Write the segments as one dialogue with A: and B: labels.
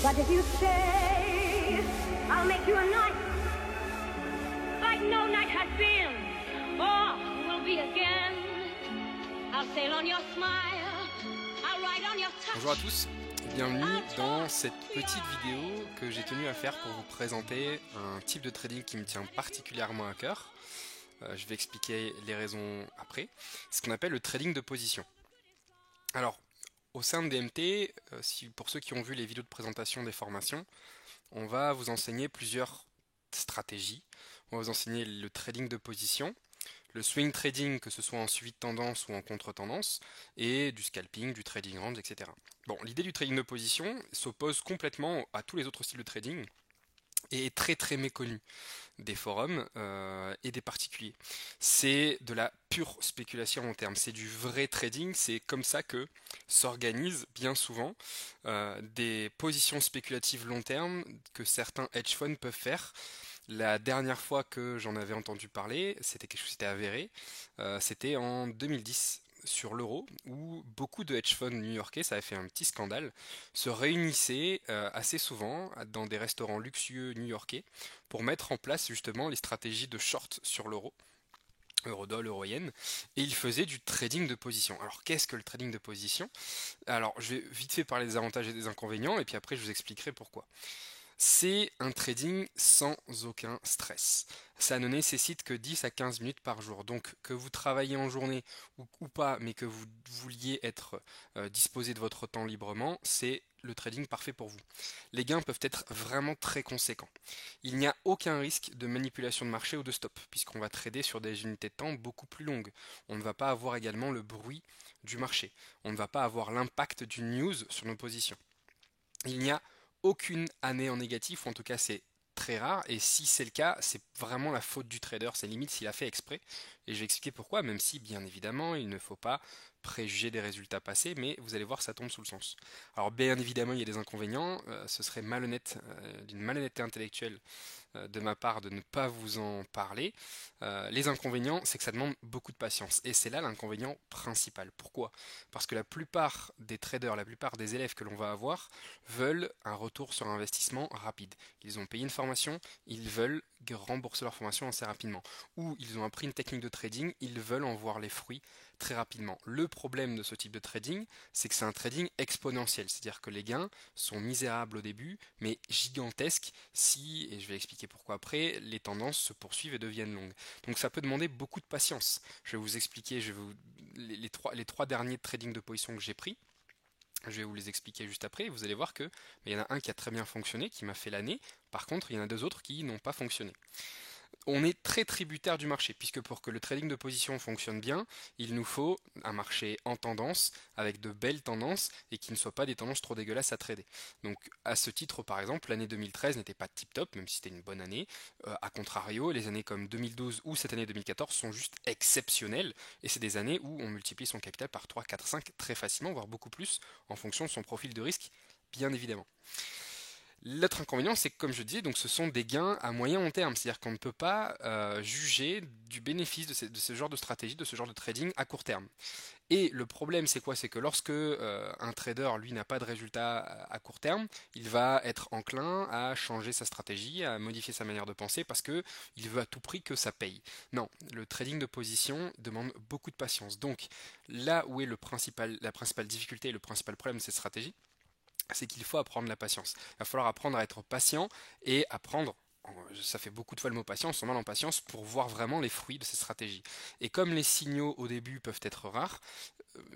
A: But if you stay, I'll make you a knight, like no knight has been, or will be again. I'll sail on your smile, I'll ride on your touch.
B: Bonjour à tous, bienvenue dans cette petite vidéo que j'ai tenu à faire pour vous présenter un type de trading qui me tient particulièrement à cœur. Je vais expliquer les raisons après. Ce qu'on appelle le trading de position. Alors, au sein de DMT, pour ceux qui ont vu les vidéos de présentation des formations, on va vous enseigner plusieurs stratégies. On va vous enseigner le trading de position, le swing trading, que ce soit en suivi de tendance ou en contre-tendance, et du scalping, du trading range, etc. Bon, l'idée du trading de position s'oppose complètement à tous les autres styles de trading et est très très méconnue des forums et des particuliers. C'est de la pure spéculation long terme, c'est du vrai trading, c'est comme ça que s'organisent bien souvent des positions spéculatives long terme que certains hedge funds peuvent faire. La dernière fois que j'en avais entendu parler, c'était quelque chose qui était avéré, c'était en 2010 sur l'euro, où beaucoup de hedge funds new-yorkais, ça avait fait un petit scandale, se réunissaient assez souvent dans des restaurants luxueux new-yorkais pour mettre en place justement les stratégies de short sur l'euro. Eurodoll, Euro-Yen, et ils faisaient du trading de position. Alors qu'est-ce que le trading de position? Alors je vais vite fait parler des avantages et des inconvénients, et puis après je vous expliquerai pourquoi. C'est un trading sans aucun stress. Ça ne nécessite que 10 à 15 minutes par jour. Donc que vous travaillez en journée ou pas, mais que vous vouliez être disposé de votre temps librement, c'est le trading parfait pour vous. Les gains peuvent être vraiment très conséquents. Il n'y a aucun risque de manipulation de marché ou de stop, puisqu'on va trader sur des unités de temps beaucoup plus longues. On ne va pas avoir également le bruit du marché. On ne va pas avoir l'impact du news sur nos positions. Il n'y a aucune année en négatif, ou en tout cas c'est très rare, et si c'est le cas, c'est vraiment la faute du trader, c'est limite s'il a fait exprès, et je vais expliquer pourquoi, même si bien évidemment il ne faut pas préjuger des résultats passés, mais vous allez voir ça tombe sous le sens. Alors bien évidemment il y a des inconvénients, ce serait malhonnête, d'une malhonnêteté intellectuelle de ma part de ne pas vous en parler. Les inconvénients, c'est que ça demande beaucoup de patience. Et c'est là l'inconvénient principal. Pourquoi? Parce que la plupart des traders, la plupart des élèves que l'on va avoir veulent un retour sur investissement rapide. Ils ont payé une formation, ils veulent rembourser leur formation assez rapidement. Ou ils ont appris une technique de trading, ils veulent en voir les fruits très rapidement. Le problème de ce type de trading, c'est que c'est un trading exponentiel. C'est-à-dire que les gains sont misérables au début, mais gigantesques si, et je vais expliquer pourquoi après, les tendances se poursuivent et deviennent longues. Donc ça peut demander beaucoup de patience. Je vais vous expliquer, les trois derniers trading de position que j'ai pris. Je vais vous les expliquer juste après. Vous allez voir que il y en a un qui a très bien fonctionné, qui m'a fait l'année. Par contre, il y en a deux autres qui n'ont pas fonctionné. On est très tributaire du marché, puisque pour que le trading de position fonctionne bien, il nous faut un marché en tendance, avec de belles tendances, et qui ne soient pas des tendances trop dégueulasses à trader. Donc à ce titre, par exemple, l'année 2013 n'était pas tip-top, même si c'était une bonne année. A contrario, les années comme 2012 ou cette année 2014 sont juste exceptionnelles, et c'est des années où on multiplie son capital par 3, 4, 5 très facilement, voire beaucoup plus, en fonction de son profil de risque, bien évidemment. L'autre inconvénient, c'est que comme je disais, donc ce sont des gains à moyen long terme, c'est-à-dire qu'on ne peut pas juger du bénéfice de ce genre de stratégie, de ce genre de trading à court terme. Et le problème, c'est quoi? C'est que lorsque un trader, lui, n'a pas de résultat à court terme, il va être enclin à changer sa stratégie, à modifier sa manière de penser, parce que il veut à tout prix que ça paye. Non, le trading de position demande beaucoup de patience. Donc là où est la principale difficulté et le principal problème de cette stratégie, c'est qu'il faut apprendre la patience. Il va falloir apprendre à être patient et apprendre, ça fait beaucoup de fois le mot patience, on a en patience pour voir vraiment les fruits de ces stratégies. Et comme les signaux au début peuvent être rares,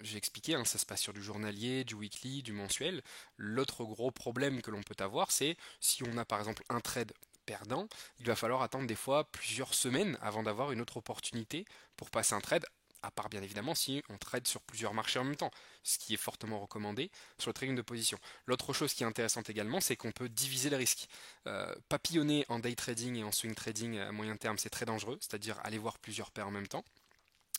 B: j'ai expliqué, hein, ça se passe sur du journalier, du weekly, du mensuel. L'autre gros problème que l'on peut avoir, c'est si on a par exemple un trade perdant, il va falloir attendre des fois plusieurs semaines avant d'avoir une autre opportunité pour passer un trade, à part bien évidemment si on trade sur plusieurs marchés en même temps, ce qui est fortement recommandé sur le trading de position. L'autre chose qui est intéressante également, c'est qu'on peut diviser les risques. Papillonner en day trading et en swing trading à moyen terme, c'est très dangereux, c'est-à-dire aller voir plusieurs paires en même temps.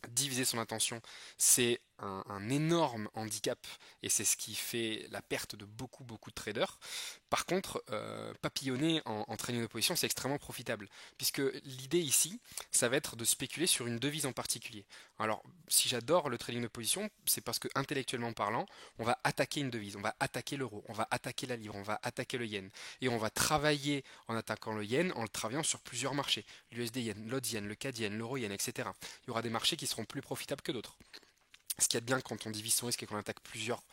B: Diviser son attention, c'est un énorme handicap et c'est ce qui fait la perte de beaucoup de traders. Par contre, papillonner en trading d'opposition, c'est extrêmement profitable puisque l'idée ici, ça va être de spéculer sur une devise en particulier. Alors, si j'adore le trading d'opposition, c'est parce que intellectuellement parlant, on va attaquer une devise, on va attaquer l'euro, on va attaquer la livre, on va attaquer le yen et on va travailler en attaquant le yen en le travaillant sur plusieurs marchés, l'USD yen, l'AUD yen, le CAD yen, l'euro yen, etc. Il y aura des marchés qui seront plus profitables que d'autres. Ce qu'il y a de bien quand on divise son risque et qu'on attaque plusieurs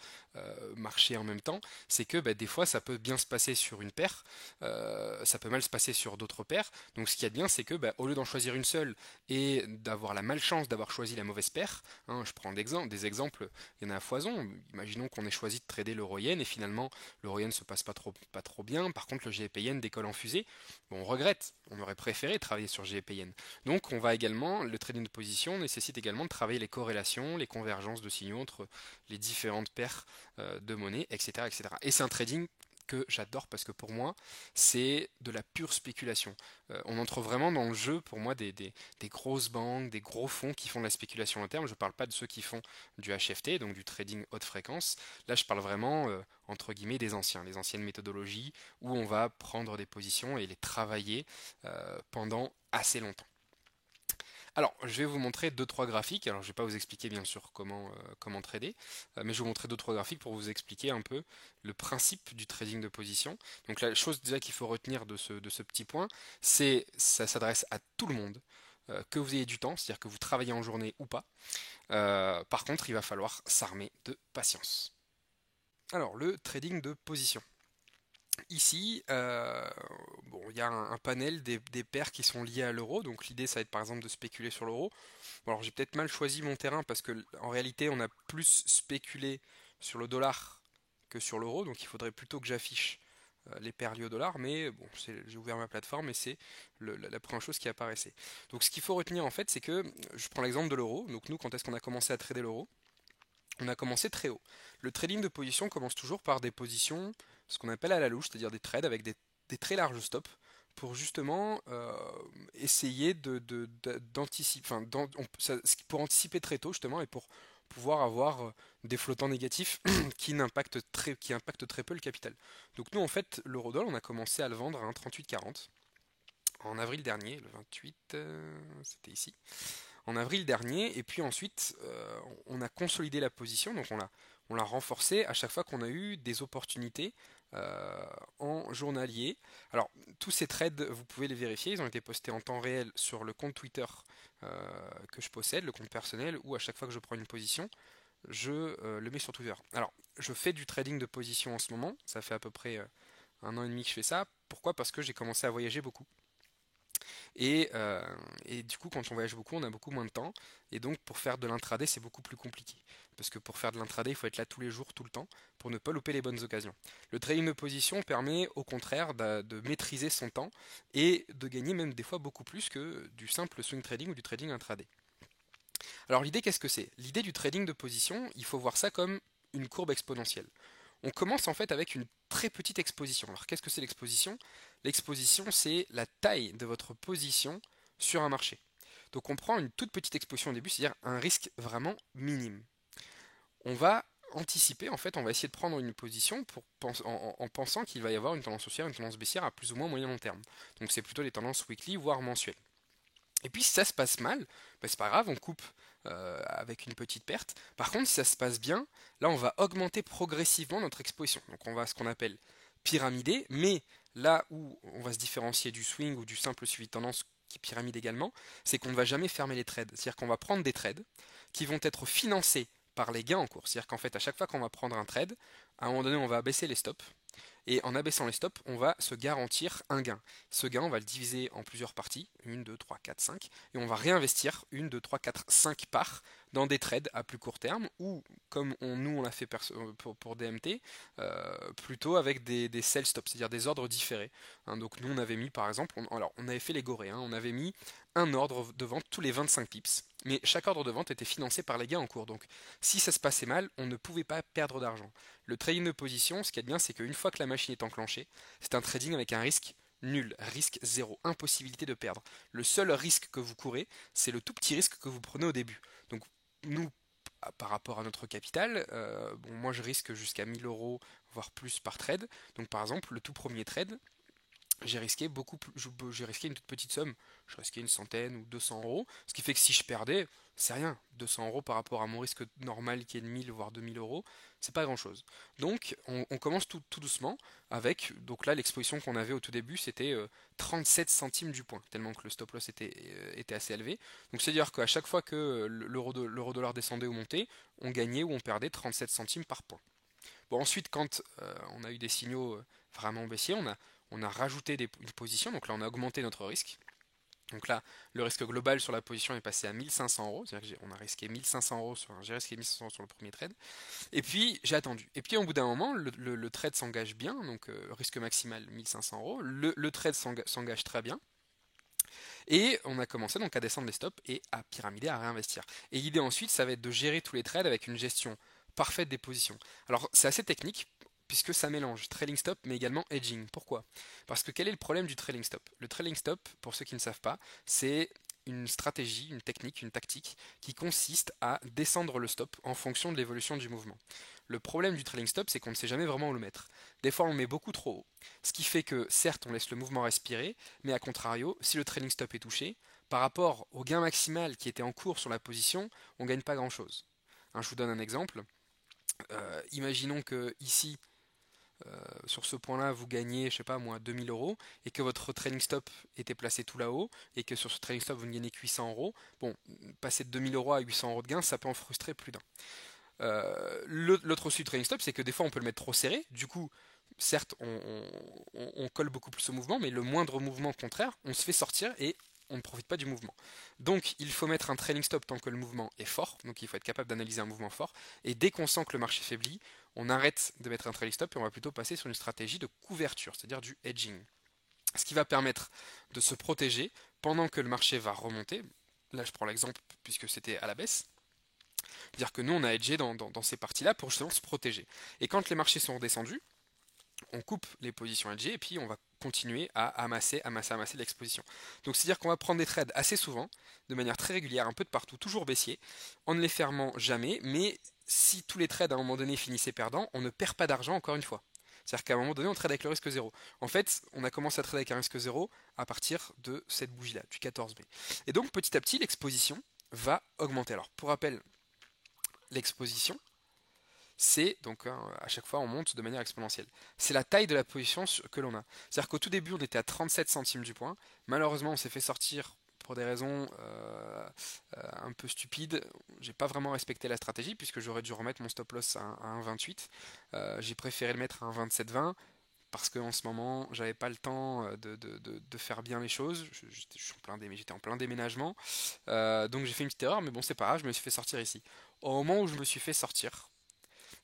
B: marchés en même temps, c'est que des fois ça peut bien se passer sur une paire, ça peut mal se passer sur d'autres paires. Donc ce qu'il y a de bien, c'est que au lieu d'en choisir une seule et d'avoir la malchance d'avoir choisi la mauvaise paire, hein, je prends des exemples, il y en a à foison. Imaginons qu'on ait choisi de trader l'euro yen et finalement l'euro yen se passe pas trop bien. Par contre le GBP yen décolle en fusée. Bon, on regrette, on aurait préféré travailler sur GBP yen. Donc on va également, le trading de position nécessite également de travailler les corrélations, les convergences de signaux entre les différentes paires de monnaie, etc., etc. Et c'est un trading que j'adore parce que pour moi c'est de la pure spéculation. On entre vraiment dans le jeu pour moi des grosses banques, des gros fonds qui font de la spéculation long terme. Je ne parle pas de ceux qui font du HFT, donc du trading haute fréquence. Là je parle vraiment entre guillemets des anciens, les anciennes méthodologies où on va prendre des positions et les travailler pendant assez longtemps. Alors, je vais vous montrer deux trois graphiques. Alors, je ne vais pas vous expliquer bien sûr comment trader, mais je vais vous montrer deux trois graphiques pour vous expliquer un peu le principe du trading de position. Donc, la chose déjà qu'il faut retenir de ce petit point, c'est ça s'adresse à tout le monde, que vous ayez du temps, c'est-à-dire que vous travaillez en journée ou pas. Par contre, il va falloir s'armer de patience. Alors, le trading de position. Ici, bon, il y a un panel des paires qui sont liées à l'euro. Donc l'idée, ça va être par exemple de spéculer sur l'euro. Bon, alors j'ai peut-être mal choisi mon terrain parce que en réalité, on a plus spéculé sur le dollar que sur l'euro. Donc il faudrait plutôt que j'affiche les paires liées au dollar. Mais bon, j'ai ouvert ma plateforme et c'est la première chose qui apparaissait. Donc ce qu'il faut retenir en fait, c'est que je prends l'exemple de l'euro. Donc nous, quand est-ce qu'on a commencé à trader l'euro? On a commencé très haut. Le trading de position commence toujours par des positions, ce qu'on appelle à la louche, c'est-à-dire des trades avec des très larges stops, pour justement essayer d'anticiper, enfin, pour anticiper très tôt justement et pour pouvoir avoir des flottants négatifs qui impactent très peu le capital. Donc nous en fait, l'eurodoll, on a commencé à le vendre à 1,3840 en avril dernier, le 28, c'était ici en avril dernier, et puis ensuite on a consolidé la position, donc on l'a renforcé à chaque fois qu'on a eu des opportunités en journalier. Alors tous ces trades, vous pouvez les vérifier, ils ont été postés en temps réel sur le compte Twitter que je possède, le compte personnel, où à chaque fois que je prends une position, je le mets sur Twitter. Alors je fais du trading de position en ce moment, ça fait à peu près 1 an et demi que je fais ça. Pourquoi? Parce que j'ai commencé à voyager beaucoup. Et du coup, quand on voyage beaucoup, on a beaucoup moins de temps. Et donc, pour faire de l'intraday, c'est beaucoup plus compliqué. Parce que pour faire de l'intraday, il faut être là tous les jours, tout le temps, pour ne pas louper les bonnes occasions. Le trading de position permet au contraire de maîtriser son temps et de gagner même des fois beaucoup plus que du simple swing trading ou du trading intraday. Alors l'idée, qu'est-ce que c'est? L'idée du trading de position, il faut voir ça comme une courbe exponentielle. On commence en fait avec une très petite exposition. Alors qu'est-ce que c'est l'exposition? L'exposition, c'est la taille de votre position sur un marché. Donc on prend une toute petite exposition au début, c'est-à-dire un risque vraiment minime. On va anticiper, en fait, on va essayer de prendre une position en pensant qu'il va y avoir une tendance haussière, une tendance baissière à plus ou moins moyen long terme. Donc c'est plutôt des tendances weekly, voire mensuelles. Et puis si ça se passe mal, c'est pas grave, on coupe avec une petite perte. Par contre, si ça se passe bien, là on va augmenter progressivement notre exposition. Donc on va à ce qu'on appelle pyramider, mais là où on va se différencier du swing ou du simple suivi de tendance qui pyramide également, c'est qu'on ne va jamais fermer les trades. C'est-à-dire qu'on va prendre des trades qui vont être financés par les gains en cours. C'est-à-dire qu'en fait, à chaque fois qu'on va prendre un trade, à un moment donné, on va abaisser les stops. Et en abaissant les stops, on va se garantir un gain. Ce gain, on va le diviser en plusieurs parties, 1, 2, 3, 4, 5, et on va réinvestir 1, 2, 3, 4, 5 parts dans des trades à plus court terme, ou comme nous on l'a fait pour DMT, plutôt avec des sell stops, c'est-à-dire des ordres différés. Hein, donc nous on avait mis par exemple, on avait fait les gorées, hein, on avait mis un ordre de vente tous les 25 pips, mais chaque ordre de vente était financé par les gains en cours. Donc si ça se passait mal, on ne pouvait pas perdre d'argent. Le trading de position, ce qui est bien, c'est qu'une fois que la machine est enclenchée, c'est un trading avec un risque nul, risque zéro, impossibilité de perdre. Le seul risque que vous courez, c'est le tout petit risque que vous prenez au début. Donc nous, par rapport à notre capital, bon, moi je risque jusqu'à 1000 euros, voire plus par trade. Donc par exemple, le tout premier trade, j'ai risqué beaucoup plus, j'ai risqué une toute petite somme, je risquais une centaine ou 200 euros, ce qui fait que si je perdais, c'est rien, 200 euros par rapport à mon risque normal qui est de 1000 voire 2000 euros, c'est pas grand chose. Donc on commence tout doucement avec, donc là l'exposition qu'on avait au tout début c'était 37 centimes du point, tellement que le stop loss était assez élevé. Donc c'est à dire qu'à chaque fois que l'euro dollar descendait ou montait, on gagnait ou on perdait 37 centimes par point. Bon, ensuite, quand on a eu des signaux vraiment baissiers, on a rajouté une position, donc là on a augmenté notre risque. Donc là, le risque global sur la position est passé à 1500 euros, c'est-à-dire qu'on a risqué 1500 euros j'ai risqué 1500 euros sur le premier trade. Et puis j'ai attendu. Et puis au bout d'un moment, le trade s'engage bien, donc risque maximal 1500 euros. Le trade s'engage très bien. Et on a commencé donc à descendre les stops et à pyramider, à réinvestir. Et l'idée ensuite, ça va être de gérer tous les trades avec une gestion parfaite des positions. Alors c'est assez technique puisque ça mélange trailing stop mais également hedging. Pourquoi? Parce que quel est le problème du trailing stop? Le trailing stop, pour ceux qui ne savent pas, c'est une stratégie, une technique, une tactique qui consiste à descendre le stop en fonction de l'évolution du mouvement. Le problème du trailing stop, c'est qu'on ne sait jamais vraiment où le mettre. Des fois, on le met beaucoup trop haut, ce qui fait que certes, on laisse le mouvement respirer, mais à contrario, si le trailing stop est touché, par rapport au gain maximal qui était en cours sur la position, on ne gagne pas grand-chose. Je vous donne un exemple. Imaginons que ici, sur ce point-là, vous gagnez, je sais pas moi, 2000 euros, et que votre trailing stop était placé tout là-haut, et que sur ce trailing stop, vous ne gagnez que 800 euros. Bon, passer de 2000 euros à 800 euros de gain, ça peut en frustrer plus d'un. L'autre aussi du trailing stop, c'est que des fois on peut le mettre trop serré, du coup, certes, on colle beaucoup plus au mouvement, mais le moindre mouvement contraire, on se fait sortir et on ne profite pas du mouvement. Donc il faut mettre un trailing stop tant que le mouvement est fort, donc il faut être capable d'analyser un mouvement fort, et dès qu'on sent que le marché faiblit, on arrête de mettre un trailing stop et on va plutôt passer sur une stratégie de couverture, c'est-à-dire du hedging. Ce qui va permettre de se protéger pendant que le marché va remonter. Là je prends l'exemple puisque c'était à la baisse. C'est-à-dire que nous, on a hedgé dans ces parties-là pour justement se protéger. Et quand les marchés sont redescendus, on coupe les positions hedgées et puis on va continuer à amasser de l'exposition. Donc c'est-à-dire qu'on va prendre des trades assez souvent, de manière très régulière, un peu de partout, toujours baissier, en ne les fermant jamais, mais si tous les trades à un moment donné finissaient perdants, on ne perd pas d'argent encore une fois. C'est-à-dire qu'à un moment donné, on trade avec le risque zéro. En fait, on a commencé à trader avec un risque zéro à partir de cette bougie-là, du 14 mai. Et donc petit à petit, l'exposition va augmenter. Alors pour rappel, l'exposition, c'est donc à chaque fois on monte de manière exponentielle. C'est la taille de la position que l'on a. C'est-à-dire qu'au tout début on était à 37 centimes du point. Malheureusement on s'est fait sortir pour des raisons un peu stupides. J'ai pas vraiment respecté la stratégie puisque j'aurais dû remettre mon stop loss à 1,28. J'ai préféré le mettre à 1,27,20 parce qu'en ce moment j'avais pas le temps de faire bien les choses. J'étais en plein déménagement. Donc j'ai fait une petite erreur, mais bon c'est pas grave, je me suis fait sortir ici. Au moment où je me suis fait sortir,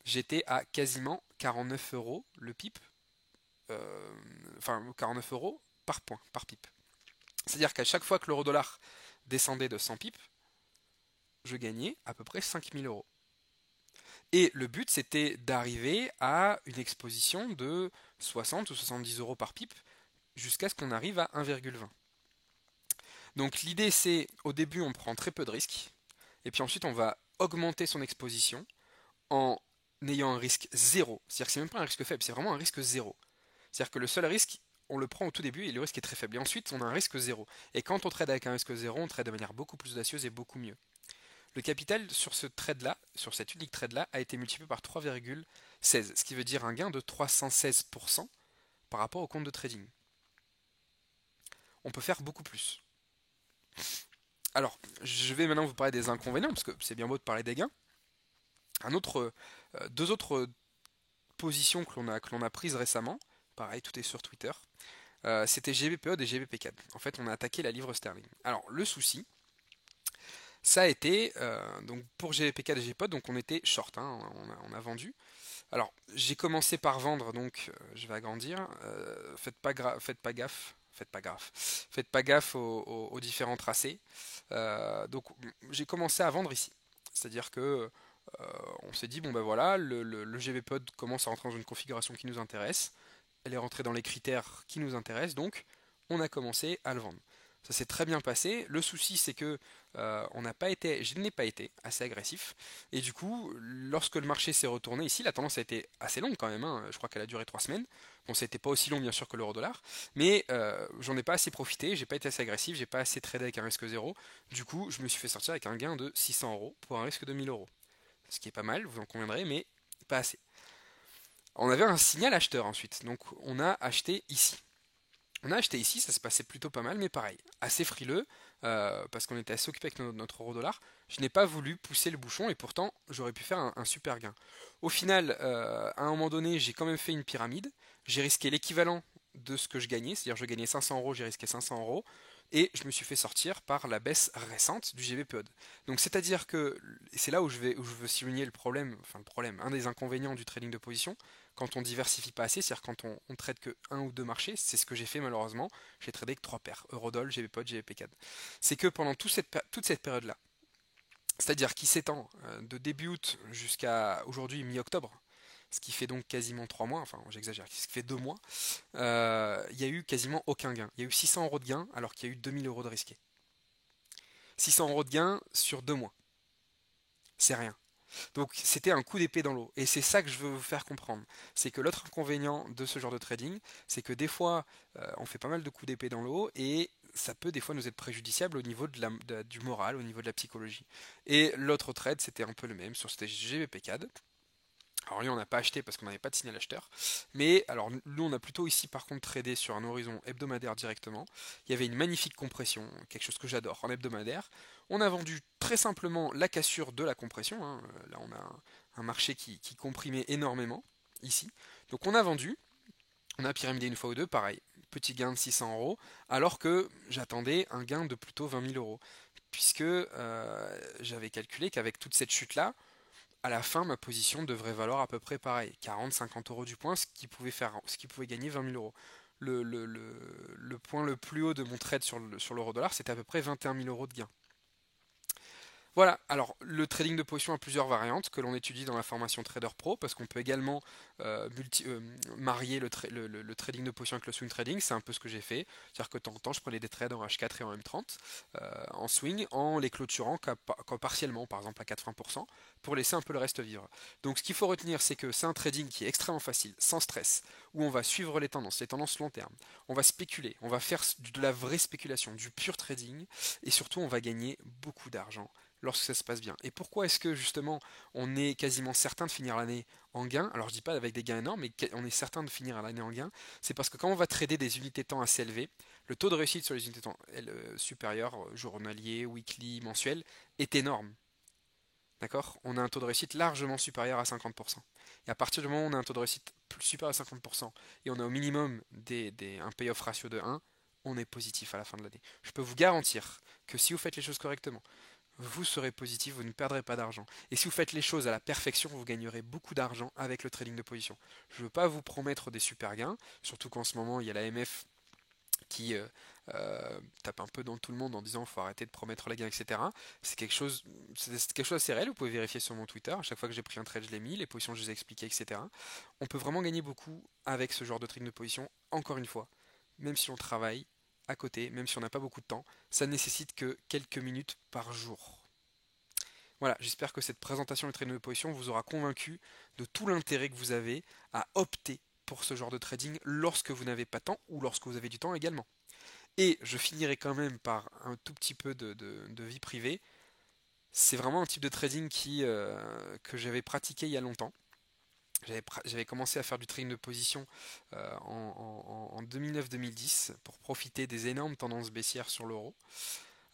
B: j'étais à quasiment 49 euros le pip, enfin 49 euros par point, par pip. C'est-à-dire qu'à chaque fois que l'euro dollar descendait de 100 pips, je gagnais à peu près 5000 euros. Et le but c'était d'arriver à une exposition de 60 ou 70 euros par pip jusqu'à ce qu'on arrive à 1,20. Donc l'idée c'est, au début on prend très peu de risques, et puis ensuite on va augmenter son exposition en ayant un risque zéro. C'est-à-dire que c'est même pas un risque faible, c'est vraiment un risque zéro. C'est-à-dire que le seul risque, on le prend au tout début et le risque est très faible. Et ensuite, on a un risque zéro. Et quand on trade avec un risque zéro, on trade de manière beaucoup plus audacieuse et beaucoup mieux. Le capital sur ce trade-là, sur cet unique trade-là, a été multiplié par 3,16, ce qui veut dire un gain de 316% par rapport au compte de trading. On peut faire beaucoup plus. Alors, je vais maintenant vous parler des inconvénients, parce que c'est bien beau de parler des gains. Deux autres positions que l'on a prises récemment, pareil, tout est sur Twitter, c'était GBPOD et GBP4. En fait, on a attaqué la livre sterling. Alors, le souci, ça a été, donc pour GBP4 et GBPOD, donc on était short, hein, on a vendu. Alors, j'ai commencé par vendre, donc je vais agrandir. Faites pas gaffe. Faites pas gaffe aux différents tracés. Donc, j'ai commencé à vendre ici. C'est-à-dire que on s'est dit, bon ben voilà, le GBPOD commence à rentrer dans une configuration qui nous intéresse. elle est rentrée dans les critères qui nous intéressent, donc on a commencé à le vendre. Ça s'est très bien passé. Le souci, c'est que je n'ai pas été assez agressif. Et du coup, lorsque le marché s'est retourné ici, la tendance a été assez longue quand même, hein. Je crois qu'elle a duré 3 semaines. Bon, ça n'était pas aussi long bien sûr que l'euro-dollar, mais j'en ai pas assez profité, j'ai pas été assez agressif, j'ai pas assez tradé avec un risque zéro. Du coup, je me suis fait sortir avec un gain de 600 euros pour un risque de 1000 euros. Ce qui est pas mal, vous en conviendrez, mais pas assez. On avait un signal acheteur ensuite, donc on a acheté ici. On a acheté ici, ça se passait plutôt pas mal, mais pareil, assez frileux, parce qu'on était assez occupé avec notre euro-dollar. Je n'ai pas voulu pousser le bouchon et pourtant j'aurais pu faire un super gain. Au final, à un moment donné, j'ai quand même fait une pyramide. J'ai risqué l'équivalent de ce que je gagnais, c'est-à-dire je gagnais 500 euros, j'ai risqué 500 euros, et je me suis fait sortir par la baisse récente du GBPOD. Donc c'est-à-dire que, et c'est là où je veux souligner le problème, enfin le problème, un des inconvénients du trading de position, quand on diversifie pas assez, c'est-à-dire quand on trade que un ou deux marchés, c'est ce que j'ai fait malheureusement, j'ai tradé que trois paires, Eurodoll, GBPOD, GBPCAD. C'est que pendant toute cette période-là, c'est-à-dire qui s'étend de début août jusqu'à aujourd'hui mi-octobre, ce qui fait donc quasiment 3 mois, enfin j'exagère, ce qui fait 2 mois, il n'y a eu quasiment aucun gain. Il y a eu 600 euros de gain alors qu'il y a eu 2000 euros de risqué. 600 euros de gain sur 2 mois, c'est rien. Donc c'était un coup d'épée dans l'eau. Et c'est ça que je veux vous faire comprendre. C'est que l'autre inconvénient de ce genre de trading, c'est que des fois, on fait pas mal de coups d'épée dans l'eau et ça peut des fois nous être préjudiciable au niveau du moral, au niveau de la psychologie. Et l'autre trade, c'était un peu le même sur ce GBPCAD. Alors lui on n'a pas acheté parce qu'on n'avait pas de signal acheteur. Mais alors nous on a plutôt ici par contre tradé sur un horizon hebdomadaire directement. Il y avait une magnifique compression, quelque chose que j'adore en hebdomadaire. On a vendu très simplement la cassure de la compression, hein. Là on a un marché qui comprimait énormément ici. Donc on a vendu, on a pyramidé une fois ou deux, pareil, petit gain de 600 euros, alors que j'attendais un gain de plutôt 20 000 euros. Puisque j'avais calculé qu'avec toute cette chute là, à la fin, ma position devrait valoir à peu près pareil, 40-50 euros du point, ce qui pouvait gagner 20 000 euros. Le point le plus haut de mon trade sur l'euro-dollar, c'était à peu près 21 000 euros de gain. Voilà, alors le trading de position a plusieurs variantes que l'on étudie dans la formation Trader Pro parce qu'on peut également marier le trading de position avec le swing trading, c'est un peu ce que j'ai fait, c'est-à-dire que de temps en temps je prenais des trades en H4 et en M30 en swing en les clôturant partiellement, par exemple à 80% pour laisser un peu le reste vivre. Donc ce qu'il faut retenir c'est que c'est un trading qui est extrêmement facile, sans stress, où on va suivre les tendances long terme, on va spéculer, on va faire de la vraie spéculation, du pur trading et surtout on va gagner beaucoup d'argent lorsque ça se passe bien. Et pourquoi est-ce que justement on est quasiment certain de finir l'année en gain? Alors je dis pas avec des gains énormes, mais on est certain de finir l'année en gain. C'est parce que quand on va trader des unités de temps assez élevées, le taux de réussite sur les unités de temps supérieurs, journalier, weekly, mensuel, est énorme. D'accord? On a un taux de réussite largement supérieur à 50%. Et à partir du moment où on a un taux de réussite supérieur à 50% et on a au minimum un payoff ratio de 1, on est positif à la fin de l'année. Je peux vous garantir que si vous faites les choses correctement, vous serez positif, vous ne perdrez pas d'argent. Et si vous faites les choses à la perfection, vous gagnerez beaucoup d'argent avec le trading de position. Je ne veux pas vous promettre des super gains, surtout qu'en ce moment, il y a la MF qui tape un peu dans tout le monde en disant qu'il faut arrêter de promettre les gains, etc. C'est quelque chose assez réel, vous pouvez vérifier sur mon Twitter, à chaque fois que j'ai pris un trade, je l'ai mis, les positions, je les ai expliquées, etc. On peut vraiment gagner beaucoup avec ce genre de trading de position, encore une fois, même si on travaille à côté, même si on n'a pas beaucoup de temps, ça ne nécessite que quelques minutes par jour. Voilà, j'espère que cette présentation du trading de position vous aura convaincu de tout l'intérêt que vous avez à opter pour ce genre de trading lorsque vous n'avez pas de temps ou lorsque vous avez du temps également. Et je finirai quand même par un tout petit peu de vie privée. C'est vraiment un type de trading que j'avais pratiqué il y a longtemps. J'avais commencé à faire du trading de position en 2009-2010 pour profiter des énormes tendances baissières sur l'euro.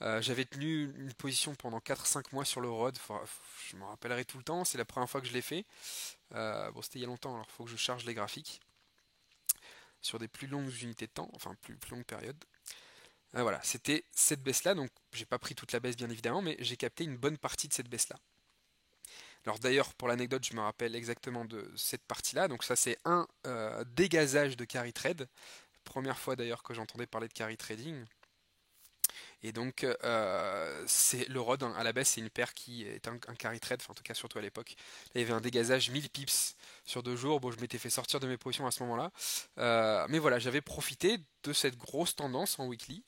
B: J'avais tenu une position pendant 4-5 mois sur le ROD, je me rappellerai tout le temps, c'est la première fois que je l'ai fait. Bon, c'était il y a longtemps, alors il faut que je charge les graphiques sur des plus longues unités de temps, enfin plus longues périodes. Voilà, c'était cette baisse-là, donc j'ai pas pris toute la baisse bien évidemment, mais j'ai capté une bonne partie de cette baisse-là. Alors d'ailleurs, pour l'anecdote, je me rappelle exactement de cette partie-là, donc ça c'est un dégazage de carry trade, première fois d'ailleurs que j'entendais parler de carry trading. Et donc, c'est le rod, hein, à la base, c'est une paire qui est un carry trade, enfin en tout cas surtout à l'époque. Là, il y avait un dégazage 1000 pips sur 2 jours. Bon, je m'étais fait sortir de mes positions à ce moment-là. Mais voilà, j'avais profité de cette grosse tendance en weekly.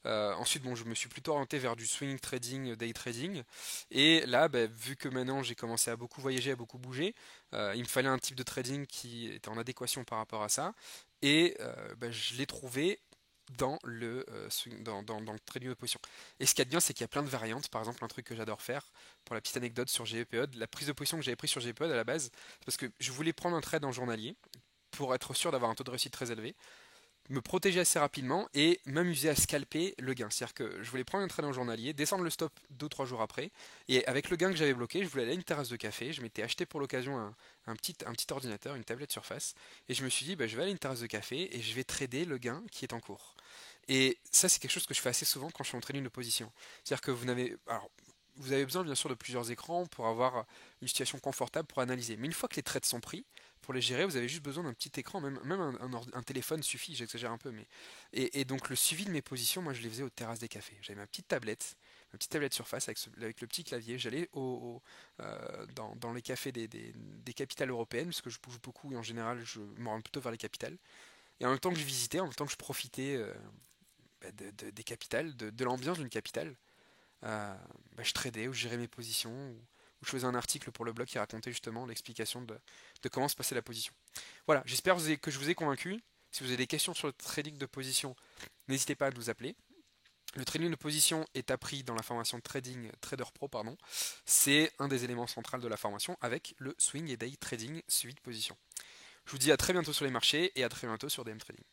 B: Ensuite, bon, je me suis plutôt orienté vers du swing trading, day trading. Et là, bah, vu que maintenant j'ai commencé à beaucoup voyager, à beaucoup bouger, il me fallait un type de trading qui était en adéquation par rapport à ça. Et bah, je l'ai trouvé dans le trading de position. Et ce qu'il y a de bien, c'est qu'il y a plein de variantes. Par exemple, un truc que j'adore faire, pour la petite anecdote sur GEPOD, la prise de position que j'avais prise sur GEPOD à la base, c'est parce que je voulais prendre un trade en journalier pour être sûr d'avoir un taux de réussite très élevé, me protéger assez rapidement et m'amuser à scalper le gain. C'est-à-dire que je voulais prendre un trade en journalier, descendre le stop 2 ou 3 jours après, et avec le gain que j'avais bloqué, je voulais aller à une terrasse de café, je m'étais acheté pour l'occasion un petit ordinateur, une tablette Surface, et je me suis dit, bah, je vais aller à une terrasse de café et je vais trader le gain qui est en cours. Et ça, c'est quelque chose que je fais assez souvent quand je suis en trading de position. C'est-à-dire que vous avez besoin bien sûr de plusieurs écrans pour avoir une situation confortable pour analyser. Mais une fois que les trades sont pris, pour les gérer, vous avez juste besoin d'un petit écran, même un téléphone suffit, j'exagère un peu. Et donc le suivi de mes positions, moi je les faisais aux terrasses des cafés. J'avais ma petite tablette Surface avec le petit clavier. J'allais dans les cafés des capitales européennes, parce que je bouge beaucoup et en général je me rends plutôt vers les capitales. Et en même temps que je visitais, en même temps que je profitais bah, des capitales, de l'ambiance d'une capitale, bah, je tradais ou je gérais mes positions, ou je faisais un article pour le blog qui racontait justement l'explication de comment se passait la position. Voilà, j'espère que je vous ai convaincu. Si vous avez des questions sur le trading de position, n'hésitez pas à nous appeler. Le trading de position est appris dans la formation Trading Trader Pro, pardon. C'est un des éléments centraux de la formation avec le swing et day trading suivi de position. Je vous dis à très bientôt sur les marchés et à très bientôt sur DM Trading.